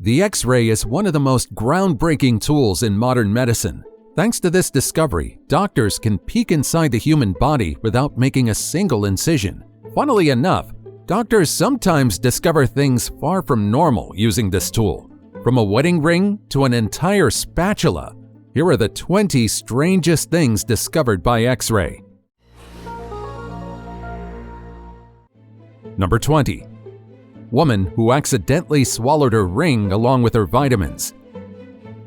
The X-ray is one of the most groundbreaking tools in modern medicine. Thanks to this discovery, doctors can peek inside the human body without making a single incision. Funnily enough, doctors sometimes discover things far from normal using this tool. From a wedding ring to an entire spatula, here are the 20 strangest things discovered by X-ray. Number 20. Woman who accidentally swallowed her ring along with her vitamins.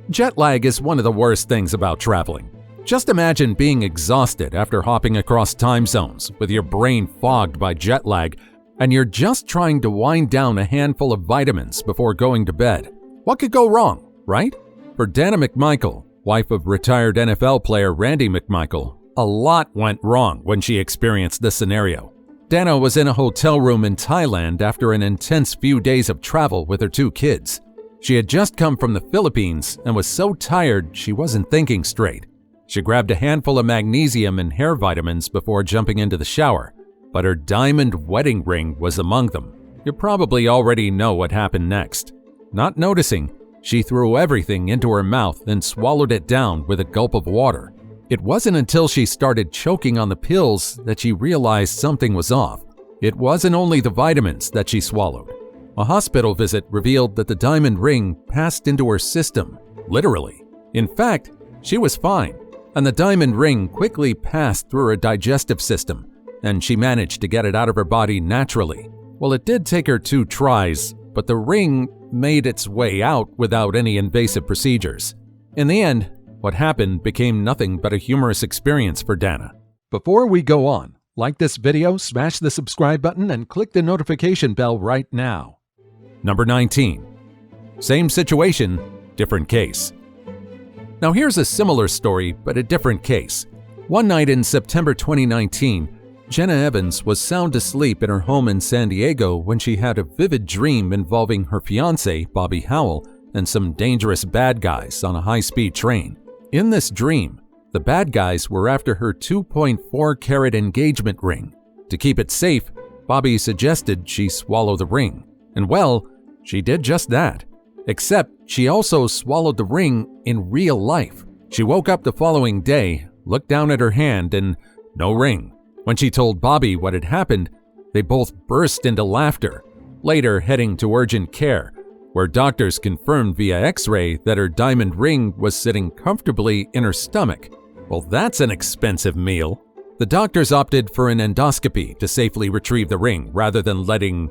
Jet lag is one of the worst things about traveling. Just imagine being exhausted after hopping across time zones with your brain fogged by jet lag, and you're just trying to wind down a handful of vitamins before going to bed. What could go wrong, right? For Dana McMichael, wife of retired NFL player Randy McMichael, a lot went wrong when she experienced this scenario. Dana was in a hotel room in Thailand after an intense few days of travel with her 2 kids. She had just come from the Philippines and was so tired she wasn't thinking straight. She grabbed a handful of magnesium and hair vitamins before jumping into the shower, but her diamond wedding ring was among them. You probably already know what happened next. Not noticing, she threw everything into her mouth and swallowed it down with a gulp of water. It wasn't until she started choking on the pills that she realized something was off. It wasn't only the vitamins that she swallowed. A hospital visit revealed that the diamond ring passed into her system, literally. In fact, she was fine, and the diamond ring quickly passed through her digestive system, and she managed to get it out of her body naturally. Well, it did take her 2 tries, but the ring made its way out without any invasive procedures. In the end, what happened became nothing but a humorous experience for Dana. Before we go on, like this video, smash the subscribe button, and click the notification bell right now. Number 19. Same situation, different case. Now here's a similar story, but a different case. One night in September 2019, Jenna Evans was sound asleep in her home in San Diego when she had a vivid dream involving her fiancé, Bobby Howell, and some dangerous bad guys on a high-speed train. In this dream, the bad guys were after her 2.4-carat engagement ring. To keep it safe, Bobby suggested she swallow the ring. And well, she did just that. Except she also swallowed the ring in real life. She woke up the following day, looked down at her hand, and no ring. When she told Bobby what had happened, they both burst into laughter, later heading to urgent care, where doctors confirmed via X-ray that her diamond ring was sitting comfortably in her stomach. Well, that's an expensive meal. The doctors opted for an endoscopy to safely retrieve the ring rather than letting,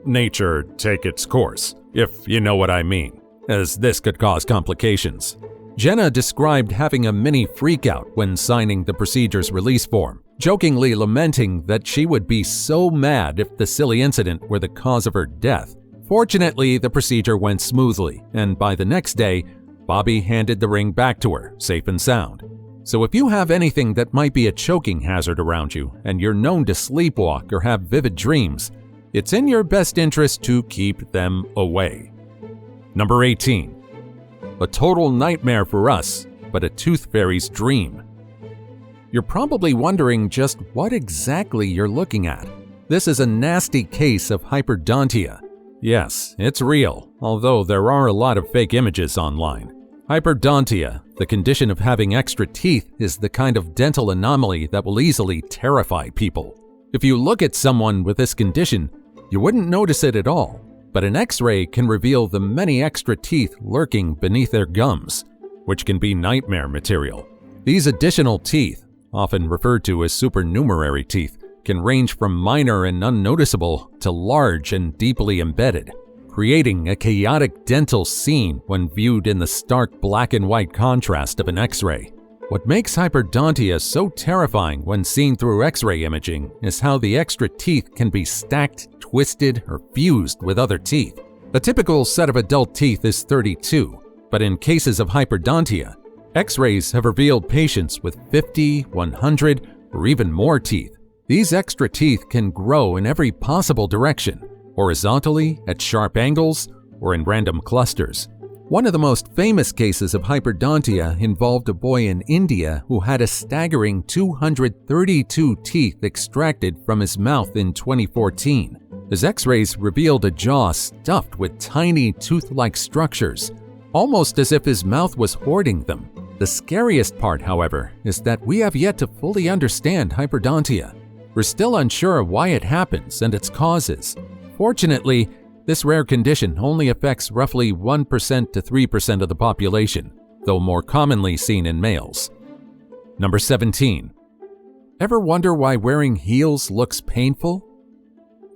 nature take its course, if you know what I mean, as this could cause complications. Jenna described having a mini freakout when signing the procedure's release form, jokingly lamenting that she would be so mad if the silly incident were the cause of her death. Fortunately, the procedure went smoothly, and by the next day, Bobby handed the ring back to her, safe and sound. So if you have anything that might be a choking hazard around you, and you're known to sleepwalk or have vivid dreams, it's in your best interest to keep them away. Number 18. A total nightmare for us, but a tooth fairy's dream. You're probably wondering just what exactly you're looking at. This is a nasty case of hyperdontia. Yes, it's real, although there are a lot of fake images online. Hyperdontia, the condition of having extra teeth, is the kind of dental anomaly that will easily terrify people. If you look at someone with this condition, you wouldn't notice it at all, but an X-ray can reveal the many extra teeth lurking beneath their gums, which can be nightmare material. These additional teeth, often referred to as supernumerary teeth, can range from minor and unnoticeable to large and deeply embedded, creating a chaotic dental scene when viewed in the stark black and white contrast of an X-ray. What makes hyperdontia so terrifying when seen through X-ray imaging is how the extra teeth can be stacked, twisted, or fused with other teeth. A typical set of adult teeth is 32, but in cases of hyperdontia, X-rays have revealed patients with 50, 100, or even more teeth. These extra teeth can grow in every possible direction, horizontally, at sharp angles, or in random clusters. One of the most famous cases of hyperdontia involved a boy in India who had a staggering 232 teeth extracted from his mouth in 2014. His x-rays revealed a jaw stuffed with tiny tooth-like structures, almost as if his mouth was hoarding them. The scariest part, however, is that we have yet to fully understand hyperdontia. We're still unsure why it happens and its causes. Fortunately, this rare condition only affects roughly 1% to 3% of the population, though more commonly seen in males. Number 17. Ever wonder why wearing heels looks painful?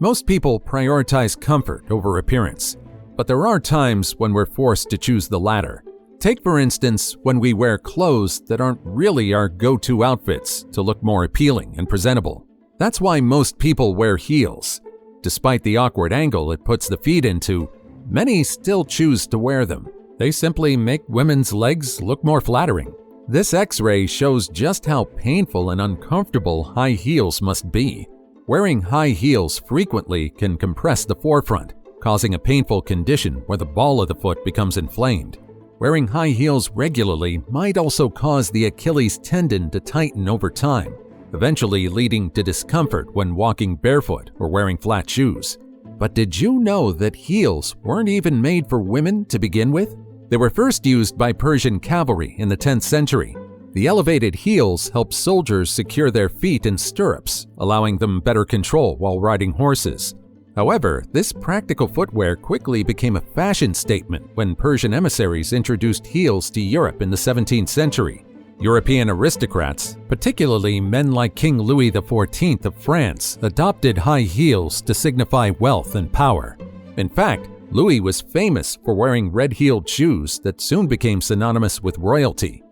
Most people prioritize comfort over appearance, but there are times when we're forced to choose the latter. Take, for instance, when we wear clothes that aren't really our go-to outfits to look more appealing and presentable. That's why most people wear heels. Despite the awkward angle it puts the feet into, many still choose to wear them. They simply make women's legs look more flattering. This X-ray shows just how painful and uncomfortable high heels must be. Wearing high heels frequently can compress the forefront, causing a painful condition where the ball of the foot becomes inflamed. Wearing high heels regularly might also cause the Achilles tendon to tighten over time, eventually leading to discomfort when walking barefoot or wearing flat shoes. But did you know that heels weren't even made for women to begin with? They were first used by Persian cavalry in the 10th century. The elevated heels helped soldiers secure their feet in stirrups, allowing them better control while riding horses. However, this practical footwear quickly became a fashion statement when Persian emissaries introduced heels to Europe in the 17th century. European aristocrats, particularly men like King Louis XIV of France, adopted high heels to signify wealth and power. In fact, Louis was famous for wearing red-heeled shoes that soon became synonymous with royalty.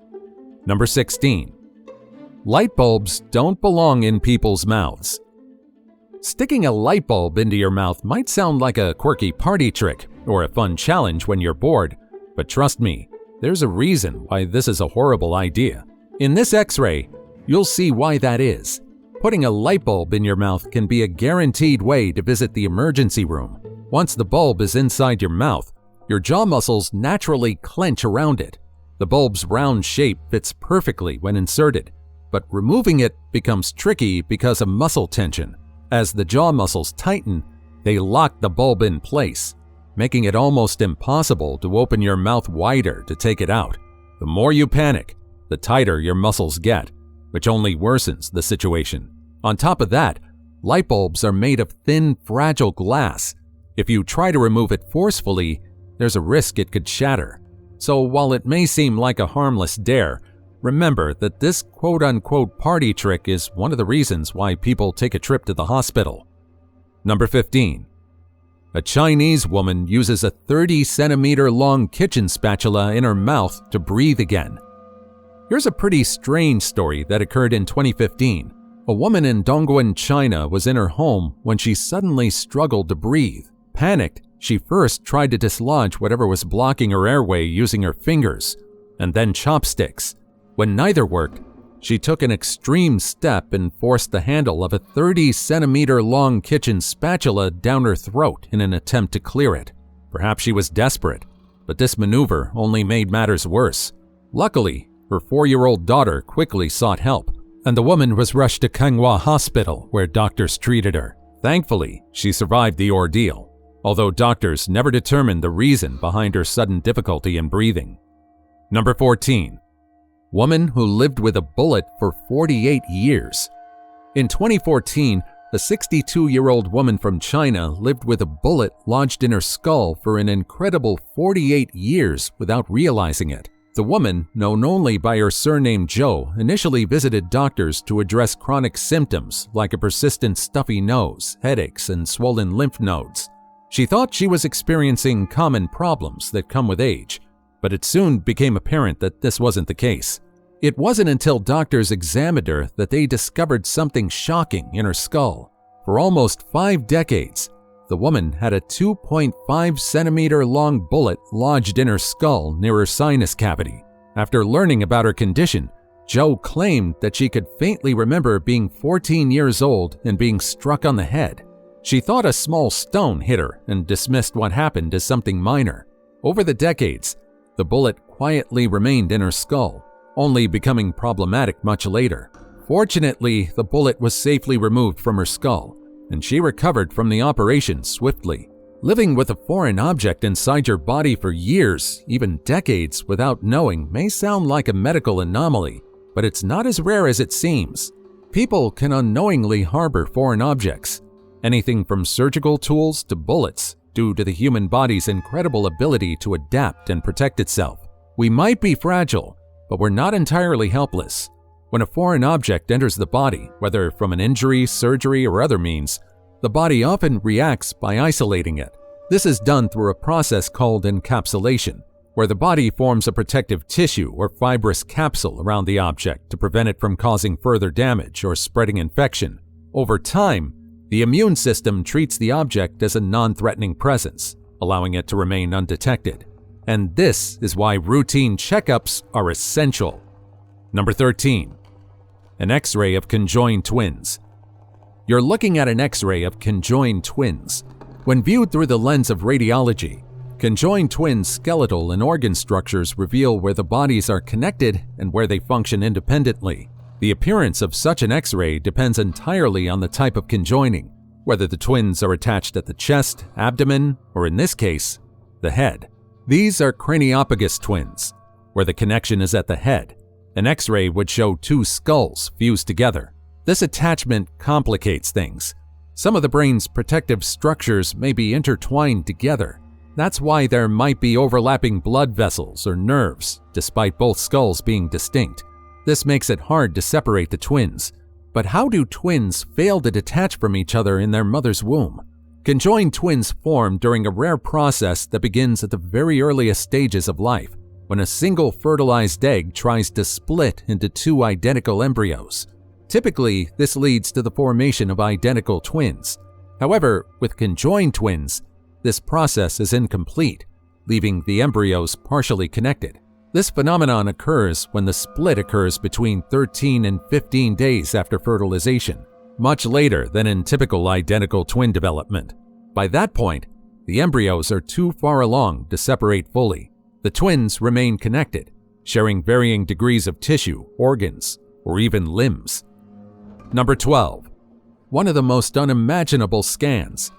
Number 16. Light bulbs don't belong in people's mouths. Sticking a light bulb into your mouth might sound like a quirky party trick or a fun challenge when you're bored, but trust me, there's a reason why this is a horrible idea. In this X-ray, you'll see why that is. Putting a light bulb in your mouth can be a guaranteed way to visit the emergency room. Once the bulb is inside your mouth, your jaw muscles naturally clench around it. The bulb's round shape fits perfectly when inserted, but removing it becomes tricky because of muscle tension. As the jaw muscles tighten, they lock the bulb in place, making it almost impossible to open your mouth wider to take it out. The more you panic, the tighter your muscles get, which only worsens the situation. On top of that, light bulbs are made of thin, fragile glass. If you try to remove it forcefully, there's a risk it could shatter. So while it may seem like a harmless dare, remember that this quote-unquote party trick is one of the reasons why people take a trip to the hospital. Number 15. A Chinese woman uses a 30-centimeter-long kitchen spatula in her mouth to breathe again. Here's a pretty strange story that occurred in 2015. A woman in Dongguan, China was in her home when she suddenly struggled to breathe. Panicked, she first tried to dislodge whatever was blocking her airway using her fingers, and then chopsticks. When neither worked, she took an extreme step and forced the handle of a 30-centimeter-long kitchen spatula down her throat in an attempt to clear it. Perhaps she was desperate, but this maneuver only made matters worse. Luckily, her 4-year-old daughter quickly sought help, and the woman was rushed to Kenghua Hospital where doctors treated her. Thankfully, she survived the ordeal, although doctors never determined the reason behind her sudden difficulty in breathing. Number 14. Woman who lived with a bullet for 48 years. In 2014, a 62-year-old woman from China lived with a bullet lodged in her skull for an incredible 48 years without realizing it. The woman, known only by her surname Joe, initially visited doctors to address chronic symptoms like a persistent stuffy nose, headaches, and swollen lymph nodes. She thought she was experiencing common problems that come with age, but it soon became apparent that this wasn't the case. It wasn't until doctors examined her that they discovered something shocking in her skull. For almost 5 decades, the woman had a 2.5-centimeter-long bullet lodged in her skull near her sinus cavity. After learning about her condition, Joe claimed that she could faintly remember being 14 years old and being struck on the head. She thought a small stone hit her and dismissed what happened as something minor. Over the decades, the bullet quietly remained in her skull, only becoming problematic much later. Fortunately, the bullet was safely removed from her skull, and she recovered from the operation swiftly. Living with a foreign object inside your body for years, even decades, without knowing may sound like a medical anomaly, but it's not as rare as it seems. People can unknowingly harbor foreign objects, anything from surgical tools to bullets, due to the human body's incredible ability to adapt and protect itself. We might be fragile, but we're not entirely helpless. When a foreign object enters the body, whether from an injury, surgery, or other means, the body often reacts by isolating it. This is done through a process called encapsulation, where the body forms a protective tissue or fibrous capsule around the object to prevent it from causing further damage or spreading infection. Over time, the immune system treats the object as a non-threatening presence, allowing it to remain undetected. And this is why routine checkups are essential. Number 13. An X-ray of conjoined twins. You're looking at an X-ray of conjoined twins. When viewed through the lens of radiology, conjoined twins' skeletal and organ structures reveal where the bodies are connected and where they function independently. The appearance of such an X-ray depends entirely on the type of conjoining, whether the twins are attached at the chest, abdomen, or in this case, the head. These are craniopagus twins, where the connection is at the head. An X-ray would show two skulls fused together. This attachment complicates things. Some of the brain's protective structures may be intertwined together. That's why there might be overlapping blood vessels or nerves, despite both skulls being distinct. This makes it hard to separate the twins. But how do twins fail to detach from each other in their mother's womb? Conjoined twins form during a rare process that begins at the very earliest stages of life, when a single fertilized egg tries to split into two identical embryos. Typically, this leads to the formation of identical twins. However, with conjoined twins, this process is incomplete, leaving the embryos partially connected. This phenomenon occurs when the split occurs between 13 and 15 days after fertilization, much later than in typical identical twin development. By that point, the embryos are too far along to separate fully. The twins remain connected, sharing varying degrees of tissue, organs, or even limbs. Number 12. One of the most unimaginable scans.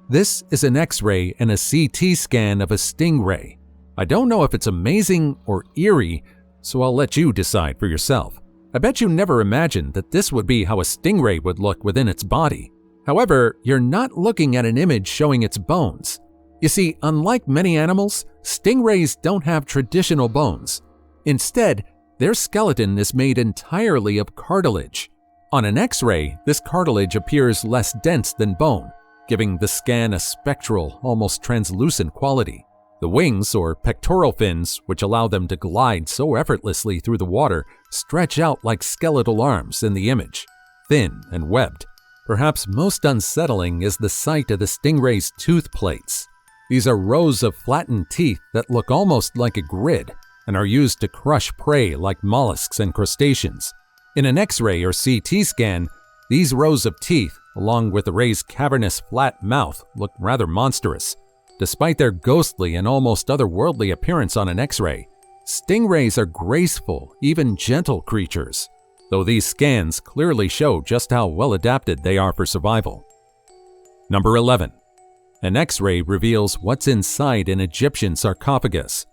This is an X-ray and a CT scan of a stingray. I don't know if it's amazing or eerie, so I'll let you decide for yourself. I bet you never imagined that this would be how a stingray would look within its body. However, you're not looking at an image showing its bones. You see, unlike many animals, stingrays don't have traditional bones. Instead, their skeleton is made entirely of cartilage. On an X-ray, this cartilage appears less dense than bone, giving the scan a spectral, almost translucent quality. The wings, or pectoral fins, which allow them to glide so effortlessly through the water, stretch out like skeletal arms in the image, thin and webbed. Perhaps most unsettling is the sight of the stingray's tooth plates. These are rows of flattened teeth that look almost like a grid and are used to crush prey like mollusks and crustaceans. In an X-ray or CT scan, these rows of teeth, along with the ray's cavernous flat mouth, look rather monstrous. Despite their ghostly and almost otherworldly appearance on an X-ray, stingrays are graceful, even gentle creatures, though these scans clearly show just how well adapted they are for survival. Number 11. An X-ray reveals what's inside an Egyptian sarcophagus.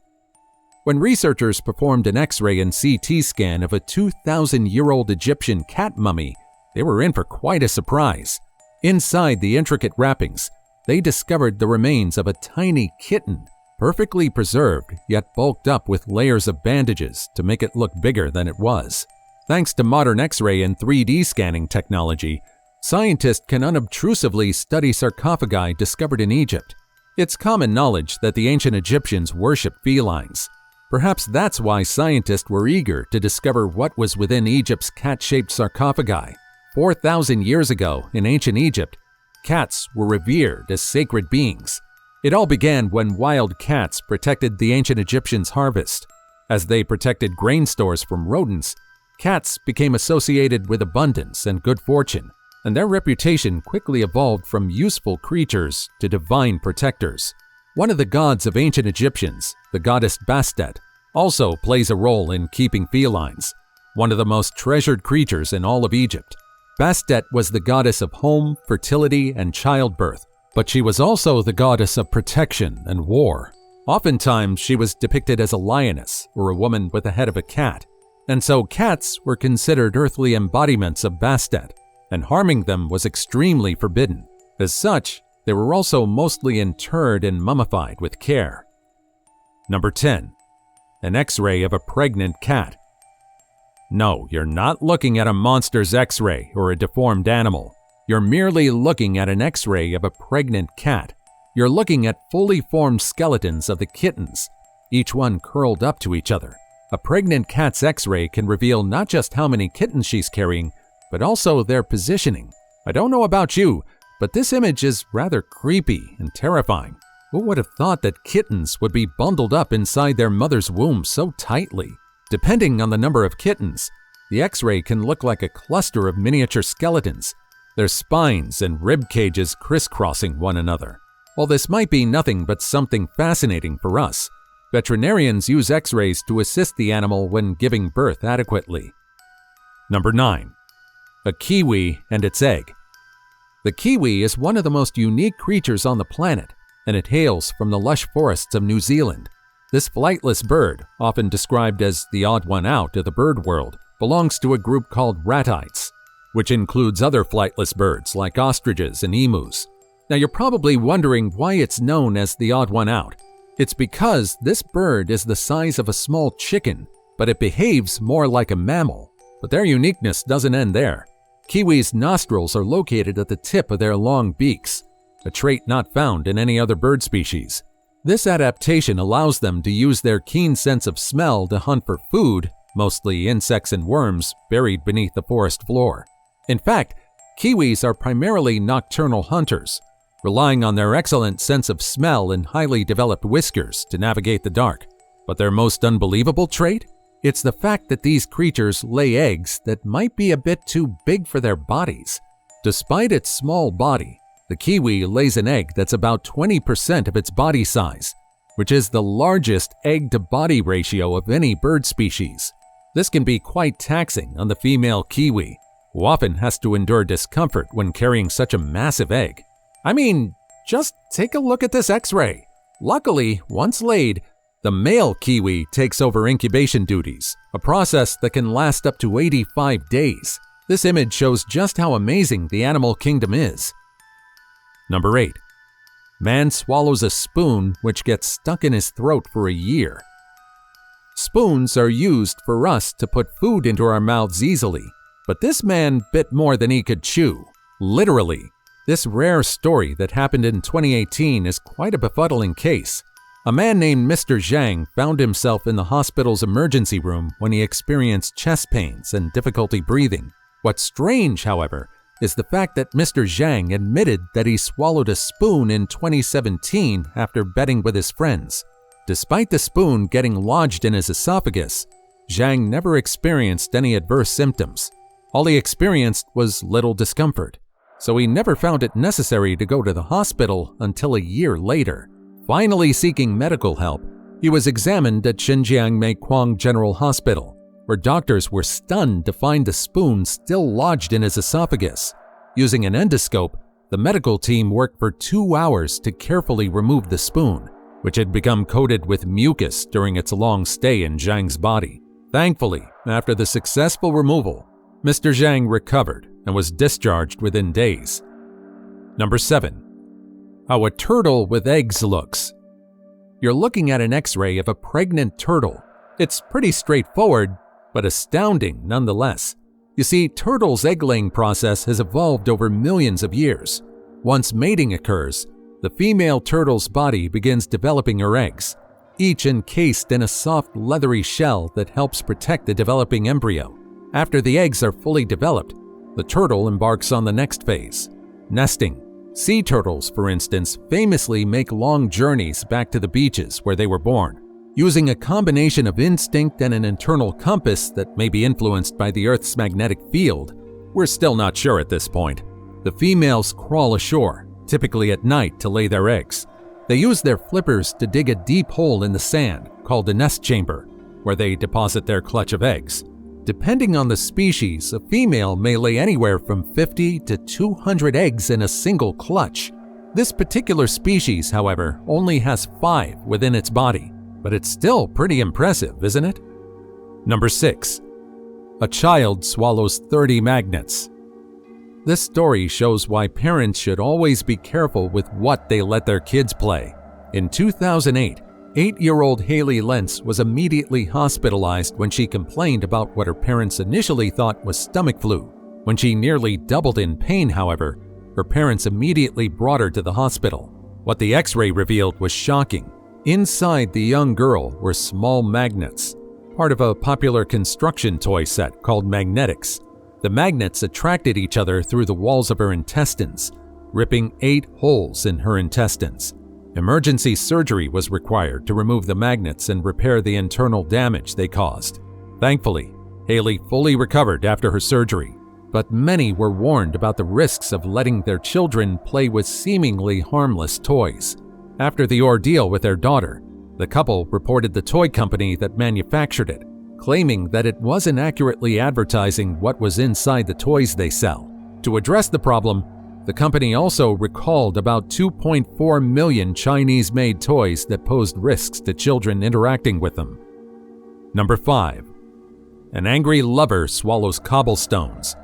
When researchers performed an X-ray and CT scan of a 2,000-year-old Egyptian cat mummy, they were in for quite a surprise. Inside the intricate wrappings, they discovered the remains of a tiny kitten, perfectly preserved yet bulked up with layers of bandages to make it look bigger than it was. Thanks to modern X-ray and 3D scanning technology, scientists can unobtrusively study sarcophagi discovered in Egypt. It's common knowledge that the ancient Egyptians worshipped felines. Perhaps that's why scientists were eager to discover what was within Egypt's cat-shaped sarcophagi. 4,000 years ago, in ancient Egypt, cats were revered as sacred beings. It all began when wild cats protected the ancient Egyptians' harvest. As they protected grain stores from rodents, cats became associated with abundance and good fortune, and their reputation quickly evolved from useful creatures to divine protectors. One of the gods of ancient Egyptians, the goddess Bastet, also plays a role in keeping felines, one of the most treasured creatures in all of Egypt. Bastet was the goddess of home, fertility, and childbirth, but she was also the goddess of protection and war. Oftentimes, she was depicted as a lioness or a woman with the head of a cat, and so cats were considered earthly embodiments of Bastet, and harming them was extremely forbidden. As such, they were also mostly interred and mummified with care. Number 10. An X-ray of a pregnant cat. No, you're not looking at a monster's X-ray or a deformed animal. You're merely looking at an X-ray of a pregnant cat. You're looking at fully formed skeletons of the kittens, each one curled up to each other. A pregnant cat's X-ray can reveal not just how many kittens she's carrying, but also their positioning. I don't know about you, but this image is rather creepy and terrifying. Who would have thought that kittens would be bundled up inside their mother's womb so tightly? Depending on the number of kittens, the X-ray can look like a cluster of miniature skeletons, their spines and rib cages crisscrossing one another. While this might be nothing but something fascinating for us, veterinarians use X-rays to assist the animal when giving birth adequately. Number 9. A kiwi and its egg. The kiwi is one of the most unique creatures on the planet, and it hails from the lush forests of New Zealand. This flightless bird, often described as the odd one out of the bird world, belongs to a group called ratites, which includes other flightless birds like ostriches and emus. Now you're probably wondering why it's known as the odd one out. It's because this bird is the size of a small chicken, but it behaves more like a mammal. But their uniqueness doesn't end there. Kiwis' nostrils are located at the tip of their long beaks, a trait not found in any other bird species. This adaptation allows them to use their keen sense of smell to hunt for food, mostly insects and worms buried beneath the forest floor. In fact, kiwis are primarily nocturnal hunters, relying on their excellent sense of smell and highly developed whiskers to navigate the dark. But their most unbelievable trait? It's the fact that these creatures lay eggs that might be a bit too big for their bodies. Despite its small body, the kiwi lays an egg that's about 20% of its body size, which is the largest egg-to-body ratio of any bird species. This can be quite taxing on the female kiwi, who often has to endure discomfort when carrying such a massive egg. I mean, just take a look at this X-ray. Luckily, once laid, the male kiwi takes over incubation duties, a process that can last up to 85 days. This image shows just how amazing the animal kingdom is. Number 8. Man swallows a spoon which gets stuck in his throat for a year. Spoons are used for us to put food into our mouths easily, but this man bit more than he could chew. Literally. This rare story that happened in 2018 is quite a befuddling case. A man named Mr. Zhang found himself in the hospital's emergency room when he experienced chest pains and difficulty breathing. What's strange, however, is the fact that Mr. Zhang admitted that he swallowed a spoon in 2017 after betting with his friends. Despite the spoon getting lodged in his esophagus, Zhang never experienced any adverse symptoms. All he experienced was little discomfort, so he never found it necessary to go to the hospital until a year later. Finally seeking medical help, he was examined at Xinjiang Meikuang General Hospital, where doctors were stunned to find the spoon still lodged in his esophagus. Using an endoscope, the medical team worked for 2 hours to carefully remove the spoon, which had become coated with mucus during its long stay in Zhang's body. Thankfully, after the successful removal, Mr. Zhang recovered and was discharged within days. Number 7. How a turtle with eggs looks. You're looking at an X-ray of a pregnant turtle. It's pretty straightforward, but astounding nonetheless. You see, turtles' egg-laying process has evolved over millions of years. Once mating occurs, the female turtle's body begins developing her eggs, each encased in a soft, leathery shell that helps protect the developing embryo. After the eggs are fully developed, the turtle embarks on the next phase, nesting. Sea turtles, for instance, famously make long journeys back to the beaches where they were born. Using a combination of instinct and an internal compass that may be influenced by the Earth's magnetic field, we're still not sure at this point. The females crawl ashore, typically at night, to lay their eggs. They use their flippers to dig a deep hole in the sand, called a nest chamber, where they deposit their clutch of eggs. Depending on the species, a female may lay anywhere from 50 to 200 eggs in a single clutch. This particular species, however, only has 5 within its body, but it's still pretty impressive, isn't it? Number 6. A child swallows 30 magnets. This story shows why parents should always be careful with what they let their kids play. In 2008, 8-year-old Haley Lentz was immediately hospitalized when she complained about what her parents initially thought was stomach flu. When she nearly doubled in pain, however, her parents immediately brought her to the hospital. What the X-ray revealed was shocking. Inside the young girl were small magnets, part of a popular construction toy set called magnetics. The magnets attracted each other through the walls of her intestines, ripping 8 holes in her intestines. Emergency surgery was required to remove the magnets and repair the internal damage they caused. Thankfully, Haley fully recovered after her surgery, but many were warned about the risks of letting their children play with seemingly harmless toys. After the ordeal with their daughter, the couple reported the toy company that manufactured it, claiming that it wasn't accurately advertising what was inside the toys they sell. To address the problem, the company also recalled about 2.4 million Chinese-made toys that posed risks to children interacting with them. Number 5. An angry lover swallows cobblestones.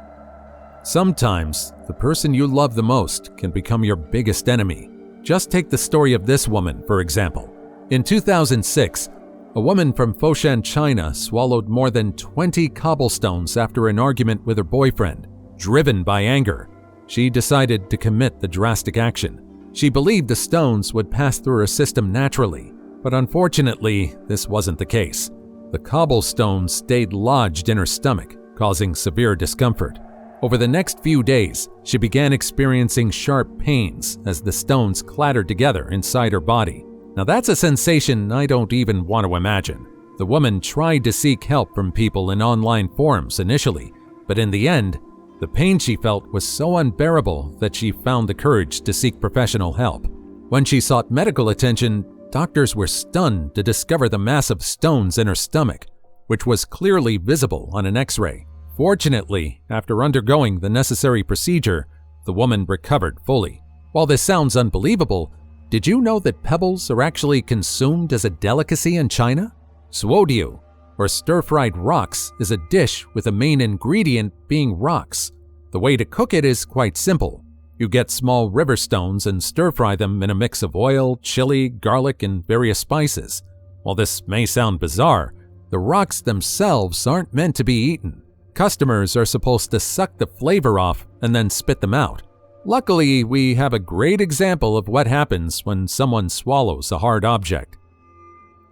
Sometimes, the person you love the most can become your biggest enemy. Just take the story of this woman, for example. In 2006, a woman from Foshan, China swallowed more than 20 cobblestones after an argument with her boyfriend. Driven by anger, she decided to commit the drastic action. She believed the stones would pass through her system naturally, but unfortunately, this wasn't the case. The cobblestones stayed lodged in her stomach, causing severe discomfort. Over the next few days, she began experiencing sharp pains as the stones clattered together inside her body. Now that's a sensation I don't even want to imagine. The woman tried to seek help from people in online forums initially, but in the end, the pain she felt was so unbearable that she found the courage to seek professional help. When she sought medical attention, doctors were stunned to discover the massive stones in her stomach, which was clearly visible on an X-ray. Fortunately, after undergoing the necessary procedure, the woman recovered fully. While this sounds unbelievable, did you know that pebbles are actually consumed as a delicacy in China? Suodiu, or stir-fried rocks, is a dish with the main ingredient being rocks. The way to cook it is quite simple. You get small river stones and stir-fry them in a mix of oil, chili, garlic, and various spices. While this may sound bizarre, the rocks themselves aren't meant to be eaten. Customers are supposed to suck the flavor off and then spit them out. Luckily, we have a great example of what happens when someone swallows a hard object.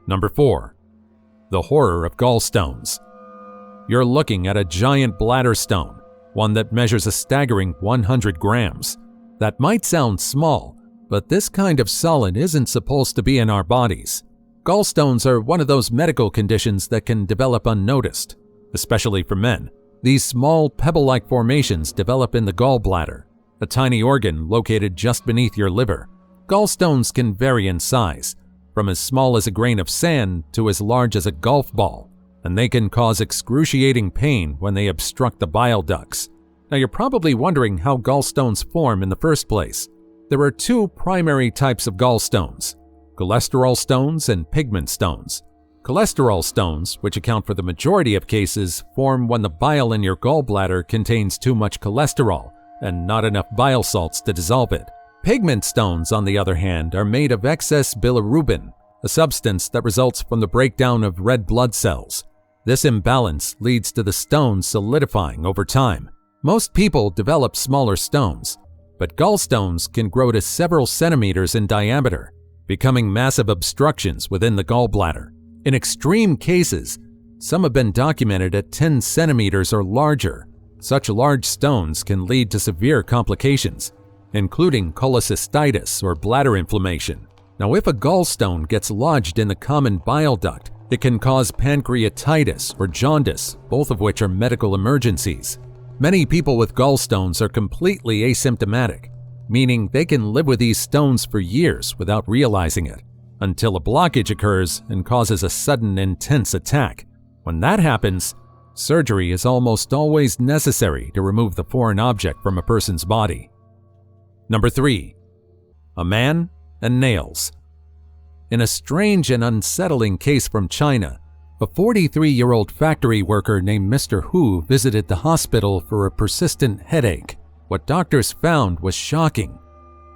Number 4. The horror of gallstones. You're looking at a giant bladder stone, one that measures a staggering 100 grams. That might sound small, but this kind of solid isn't supposed to be in our bodies. Gallstones are one of those medical conditions that can develop unnoticed, especially for men. These small pebble-like formations develop in the gallbladder, a tiny organ located just beneath your liver. Gallstones can vary in size, from as small as a grain of sand to as large as a golf ball, and they can cause excruciating pain when they obstruct the bile ducts. Now you're probably wondering how gallstones form in the first place. There are 2 primary types of gallstones: cholesterol stones and pigment stones. Cholesterol stones, which account for the majority of cases, form when the bile in your gallbladder contains too much cholesterol and not enough bile salts to dissolve it. Pigment stones, on the other hand, are made of excess bilirubin, a substance that results from the breakdown of red blood cells. This imbalance leads to the stones solidifying over time. Most people develop smaller stones, but gallstones can grow to several centimeters in diameter, becoming massive obstructions within the gallbladder. In extreme cases, some have been documented at 10 centimeters or larger. Such large stones can lead to severe complications, including cholecystitis or bladder inflammation. Now, if a gallstone gets lodged in the common bile duct, it can cause pancreatitis or jaundice, both of which are medical emergencies. Many people with gallstones are completely asymptomatic, meaning they can live with these stones for years without realizing it, until a blockage occurs and causes a sudden intense attack. When that happens, Surgery is almost always necessary to remove the foreign object from a person's body. Number 3. A man and nails. In a strange and unsettling case from China, a 43-year-old factory worker named Mr. Hu visited the hospital for a persistent headache. What doctors found was shocking.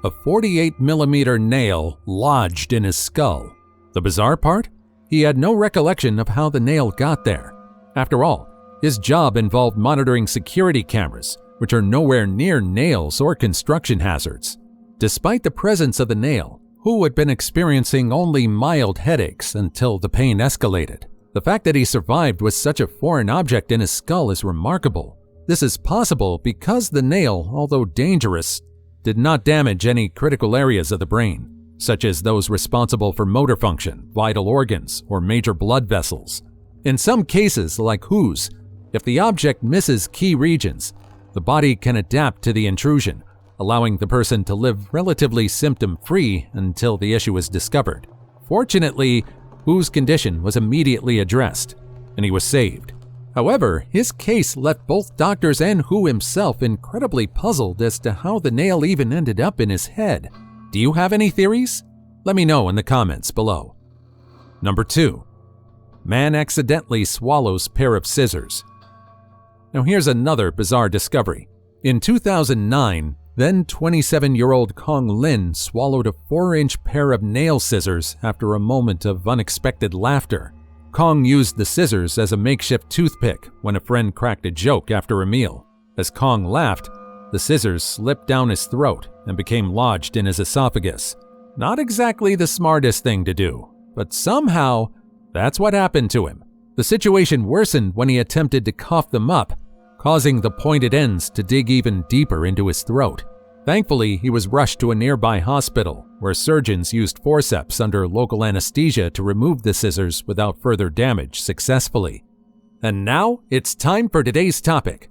A 48mm nail lodged in his skull. The bizarre part? He had no recollection of how the nail got there. After all, his job involved monitoring security cameras, which are nowhere near nails or construction hazards. Despite the presence of the nail, Hu had been experiencing only mild headaches until the pain escalated. The fact that he survived with such a foreign object in his skull is remarkable. This is possible because the nail, although dangerous, did not damage any critical areas of the brain, such as those responsible for motor function, vital organs, or major blood vessels. In some cases, like Hu's, if the object misses key regions, the body can adapt to the intrusion, allowing the person to live relatively symptom-free until the issue is discovered. Fortunately, Hu's condition was immediately addressed, and he was saved. However, his case left both doctors and Hu himself incredibly puzzled as to how the nail even ended up in his head. Do you have any theories? Let me know in the comments below. Number 2. Man accidentally swallows pair of scissors. Now here's another bizarre discovery. In 2009, then 27-year-old Kong Lin swallowed a 4-inch pair of nail scissors after a moment of unexpected laughter. Kong used the scissors as a makeshift toothpick when a friend cracked a joke after a meal. As Kong laughed, the scissors slipped down his throat and became lodged in his esophagus. Not exactly the smartest thing to do, but somehow that's what happened to him. The situation worsened when he attempted to cough them up, causing the pointed ends to dig even deeper into his throat. Thankfully, he was rushed to a nearby hospital where surgeons used forceps under local anesthesia to remove the scissors without further damage successfully. And now, it's time for today's topic.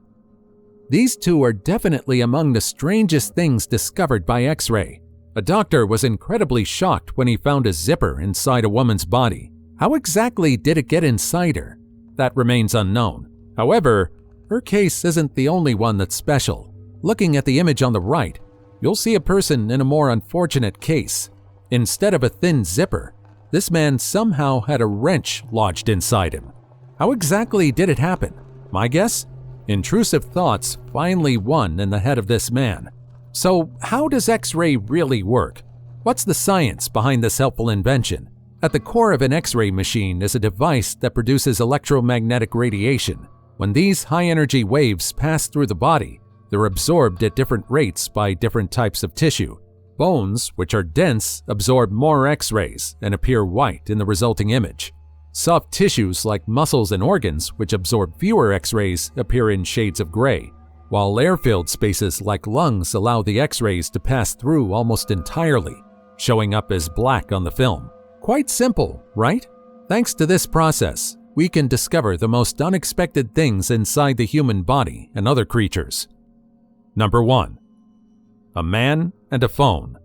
These two are definitely among the strangest things discovered by X-ray. A doctor was incredibly shocked when he found a zipper inside a woman's body. How exactly did it get inside her? That remains unknown. However, her case isn't the only one that's special. Looking at the image on the right, you'll see a person in a more unfortunate case. Instead of a thin zipper, this man somehow had a wrench lodged inside him. How exactly did it happen? My guess? Intrusive thoughts finally won in the head of this man. So, how does X-ray really work? What's the science behind this helpful invention? At the core of an X-ray machine is a device that produces electromagnetic radiation. When these high-energy waves pass through the body, they're absorbed at different rates by different types of tissue. Bones, which are dense, absorb more X-rays and appear white in the resulting image. Soft tissues like muscles and organs, which absorb fewer X-rays, appear in shades of gray, while air-filled spaces like lungs allow the X-rays to pass through almost entirely, showing up as black on the film. Quite simple, right? Thanks to this process, we can discover the most unexpected things inside the human body and other creatures. Number 1. A man and a phone.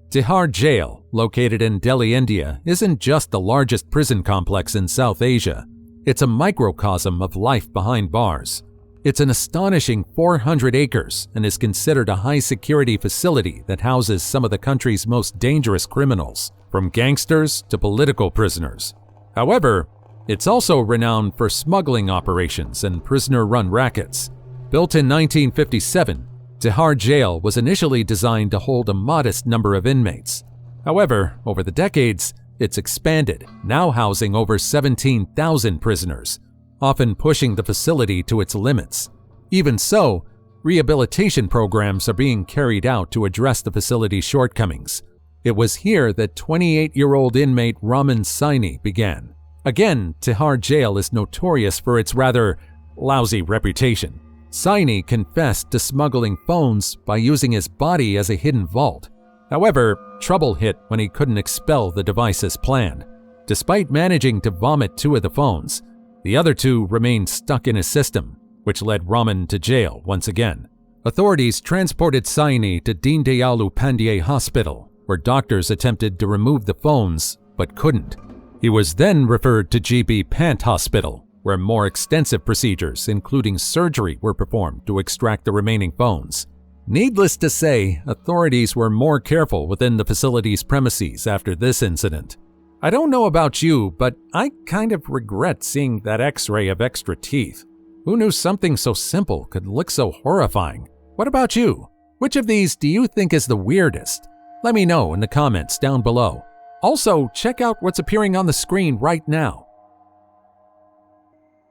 Tihar Jail, located in Delhi, India, isn't just the largest prison complex in South Asia. It's a microcosm of life behind bars. It's an astonishing 400 acres and is considered a high-security facility that houses some of the country's most dangerous criminals, from gangsters to political prisoners. However, it's also renowned for smuggling operations and prisoner-run rackets. Built in 1957, Tihar Jail was initially designed to hold a modest number of inmates. However, over the decades, it's expanded, now housing over 17,000 prisoners, often pushing the facility to its limits. Even so, rehabilitation programs are being carried out to address the facility's shortcomings. It was here that 28-year-old inmate Raman Saini began. Again, Tihar Jail is notorious for its rather lousy reputation. Saini confessed to smuggling phones by using his body as a hidden vault. However, trouble hit when he couldn't expel the device as planned. Despite managing to vomit 2 of the phones, the other 2 remained stuck in his system, which led Raman to jail once again. Authorities transported Saini to Deen Dayal Upadhyay Hospital, where doctors attempted to remove the phones but couldn't. He was then referred to GB Pant Hospital, where more extensive procedures, including surgery, were performed to extract the remaining phones. Needless to say, authorities were more careful within the facility's premises after this incident. I don't know about you, but I kind of regret seeing that X-ray of extra teeth. Who knew something so simple could look so horrifying? What about you? Which of these do you think is the weirdest? Let me know in the comments down below. Also, check out what's appearing on the screen right now.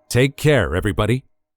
Take care, everybody.